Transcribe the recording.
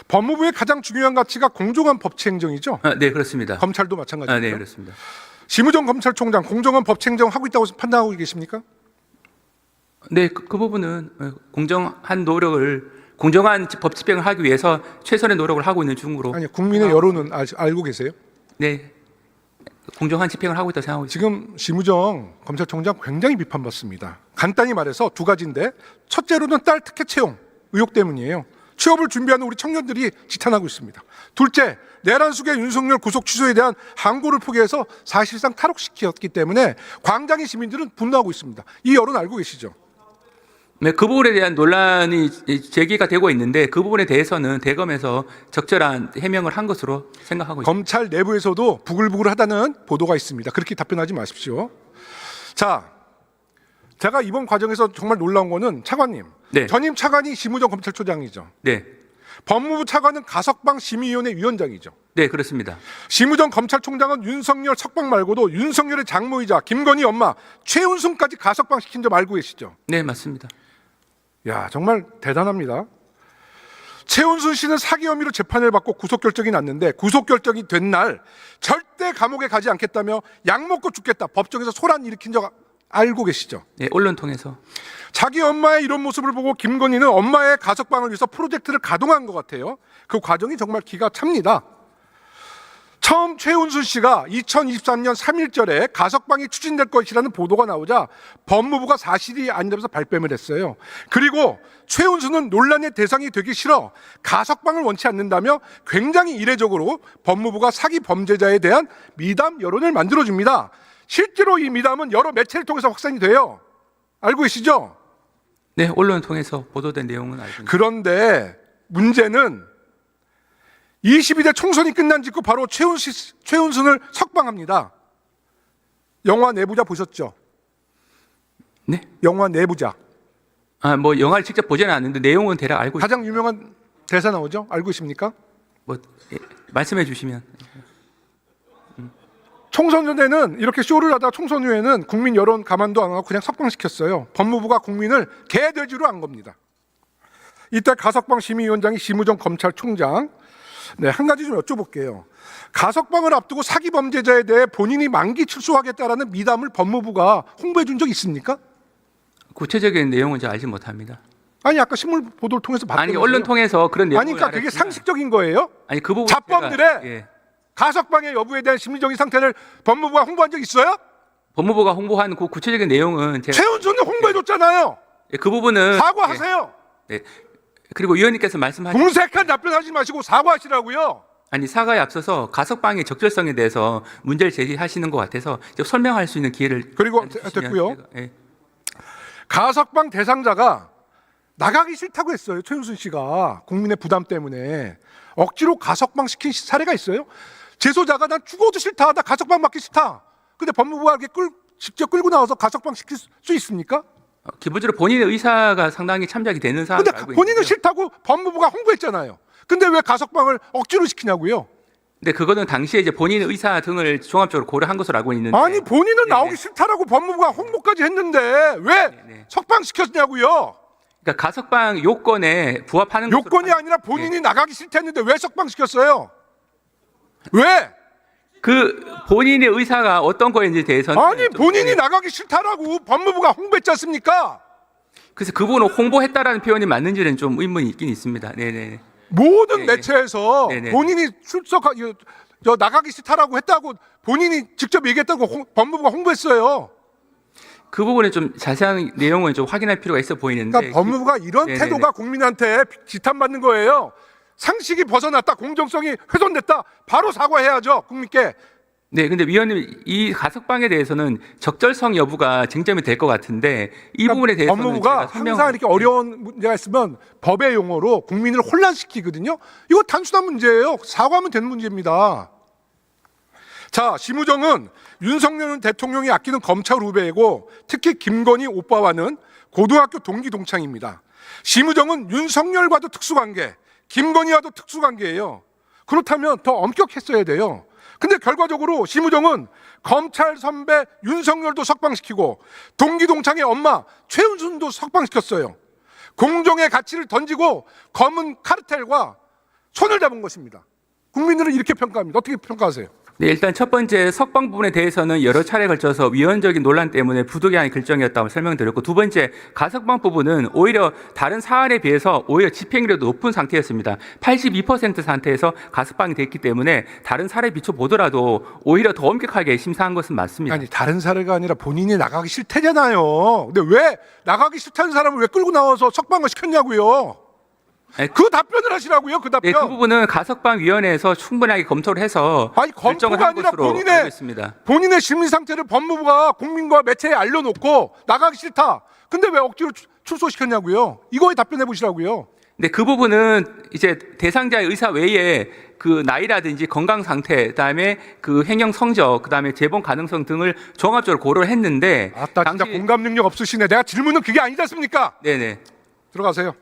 법무부의 가장 중요한 가치가 공정한 법치행정이죠. 네, 그렇습니다. 검찰도 마찬가지죠. 네, 그렇습니다. 심우정 검찰총장 공정한 법치행정 하고 있다고 판단하고 계십니까? 네, 그 부분은 공정한 노력을 공정한 법 집행을 하기 위해서 최선의 노력을 하고 있는 중으로. 아니, 국민의 여론은 알고 계세요? 네, 공정한 집행을 하고 있다고 생각하고 있습니다. 지금 심우정 검찰총장 굉장히 비판받습니다. 간단히 말해서 두 가지인데, 첫째로는 딸 특혜 채용 의혹 때문이에요. 취업을 준비하는 우리 청년들이 지탄하고 있습니다. 둘째, 내란숙의 윤석열 구속 취소에 대한 항고를 포기해서 사실상 탈옥시켰기 때문에 광장의 시민들은 분노하고 있습니다. 이 여론 알고 계시죠? 네, 그 부분에 대한 논란이 제기가 되고 있는데 그 부분에 대해서는 대검에서 적절한 해명을 한 것으로 생각하고 있습니다. 검찰 내부에서도 부글부글하다는 보도가 있습니다. 그렇게 답변하지 마십시오. 자, 제가 이번 과정에서 정말 놀라운 거는 차관님, 네. 전임 차관이 심우정 검찰총장이죠. 네, 법무부 차관은 가석방 심의위원회 위원장이죠. 네, 그렇습니다. 심우정 검찰총장은 윤석열 석방 말고도 윤석열의 장모이자 김건희 엄마 최은순까지 가석방 시킨 점 알고 계시죠? 네, 맞습니다. 야, 정말 대단합니다. 최은순 씨는 사기 혐의로 재판을 받고 구속 결정이 났는데 구속 결정이 된 날 절대 감옥에 가지 않겠다며 약 먹고 죽겠다 법정에서 소란 일으킨 적 알고 계시죠? 네, 언론 통해서. 자기 엄마의 이런 모습을 보고 김건희는 엄마의 가석방을 위해서 프로젝트를 가동한 것 같아요. 그 과정이 정말 기가 찹니다. 처음 최은순 씨가 2023년 3일절에 가석방이 추진될 것이라는 보도가 나오자 법무부가 사실이 아니라면서 발뺌을 했어요. 그리고 최은순은 논란의 대상이 되기 싫어 가석방을 원치 않는다며 굉장히 이례적으로 법무부가 사기 범죄자에 대한 미담 여론을 만들어줍니다. 실제로 이 미담은 여러 매체를 통해서 확산이 돼요. 알고 계시죠? 네, 언론을 통해서 보도된 내용은 알고 있습니다. 그런데 문제는 22대 총선이 끝난 직후 바로 최은순을 석방합니다. 영화 내부자 보셨죠? 네? 영화 내부자. 뭐 영화를 직접 보지는 않는데 내용은 대략 알고 있습니다. 가장 유명한 대사 나오죠? 알고 있습니까? 뭐 말씀해 주시면. 총선 전에는 이렇게 쇼를 하다가 총선 후에는 국민 여론 가만도 안 하고 그냥 석방시켰어요. 법무부가 국민을 개돼지로 한 겁니다. 이때 가석방 심의위원장이 심우정 검찰총장. 네, 한 가지 좀 여쭤볼게요. 가석방을 앞두고 사기 범죄자에 대해 본인이 만기 출소하겠다라는 미담을 법무부가 홍보해 준 적 있습니까? 구체적인 내용은 잘 알지 못합니다. 아니, 아까 신문 보도를 통해서 봤다면서요. 아니, 언론 통해서 그런 내용을 아니, 그러니까 그게 알았지만, 상식적인 거예요? 아니, 그 부분 자범들의 예. 가석방의 여부에 대한 심리적인 상태를 법무부가 홍보한 적 있어요? 법무부가 홍보한 그 구체적인 내용은 제가 최은순은 홍보해 줬잖아요. 그 부분은 사과하세요. 예. 그리고 위원님께서 말씀하신 궁색한 답변하지 마시고 사과하시라고요. 아니 사과에 앞서서 가석방의 적절성에 대해서 문제를 제기하시는 것 같아서 이제 설명할 수 있는 기회를 그리고 주시면 됐고요. 제가, 예. 가석방 대상자가 나가기 싫다고 했어요. 최은순 씨가 국민의 부담 때문에 억지로 가석방 시킨 사례가 있어요. 재소자가 난 죽어도 싫다, 나 가석방 받기 싫다. 근데 법무부가 이렇게 직접 끌고 나와서 가석방 시킬 수 있습니까? 기본적으로 본인의 의사가 상당히 참작이 되는 사안을 근데 알고 본인은 있는데요. 싫다고 법무부가 홍보했잖아요. 근데 왜 가석방을 억지로 시키냐고요? 근데 그거는 당시에 이제 본인의 의사 등을 종합적으로 고려한 것으로 알고 있는데 아니, 본인은 네네. 나오기 싫다라고 법무부가 홍보까지 했는데 왜 네네. 석방시켰냐고요? 그러니까 가석방 요건에 부합하는 요건이 것으로 아니라 본인이 나가기 싫다했는데 왜 석방시켰어요? 왜? 그 본인의 의사가 어떤 거인지 대해서는 아니, 좀- 본인이 네. 나가기 싫다라고 법무부가 홍보했지 않습니까? 그래서 그 부분을 홍보했다라는 표현이 맞는지는 좀 의문이 있긴 있습니다. 네네. 모든 네, 매체에서 네, 네. 본인이 나가기 싫다라고 했다고 본인이 직접 얘기했다고 법무부가 홍보했어요. 그 부분에 좀 자세한 내용을 좀 확인할 필요가 있어 보이는데. 그러니까 법무부가 이런 네네네. 태도가 국민한테 지탄받는 거예요. 상식이 벗어났다, 공정성이 훼손됐다, 바로 사과해야죠, 국민께. 네, 근데 위원님 이 가석방에 대해서는 적절성 여부가 쟁점이 될 것 같은데 이 부분에 대해서는 법무부가 제가 항상 이렇게 어려운 문제가 있으면 법의 용어로 국민을 혼란시키거든요. 이거 단순한 문제예요. 사과하면 되는 문제입니다. 자, 심우정은 윤석열 대통령이 아끼는 검찰 후배이고 특히 김건희 오빠와는 고등학교 동기 동창입니다. 심우정은 윤석열과도 특수관계, 김건희와도 특수관계예요. 그렇다면 더 엄격했어야 돼요. 근데 결과적으로 심우정은 검찰 선배 윤석열도 석방시키고 동기 동창의 엄마 최은순도 석방시켰어요. 공정의 가치를 던지고 검은 카르텔과 손을 잡은 것입니다. 국민들은 이렇게 평가합니다. 어떻게 평가하세요? 네, 일단 첫 번째 석방 부분에 대해서는 여러 차례 걸쳐서 위헌적인 논란 때문에 부득이한 결정이었다고 설명드렸고, 두 번째 가석방 부분은 오히려 다른 사안에 비해서 오히려 집행률이 높은 상태였습니다. 82% 상태에서 가석방이 됐기 때문에 다른 사례 비춰 보더라도 오히려 더 엄격하게 심사한 것은 맞습니다. 아니 다른 사례가 아니라 본인이 나가기 싫대잖아요. 근데 왜 나가기 싫다는 사람을 왜 끌고 나와서 석방을 시켰냐고요. 네. 그 답변을 하시라고요. 그 답변. 네, 그 부분은 가석방위원회에서 충분하게 검토를 해서 아니 결정을 검토가 한 아니라 것으로 알고 있습니다. 본인의 심리 상태를 법무부가 국민과 매체에 알려놓고 나가기 싫다. 근데 왜 억지로 출소시켰냐고요. 이거에 답변해 보시라고요. 근데 그 부분은 이제 대상자의 의사 외에 그 나이라든지 건강 상태, 그다음에 그 행정 성적, 그다음에 재본 가능성 등을 종합적으로 고려를 했는데 아따 진짜 공감 능력 없으시네. 내가 질문은 그게 아니지 않습니까? 네네. 들어가세요.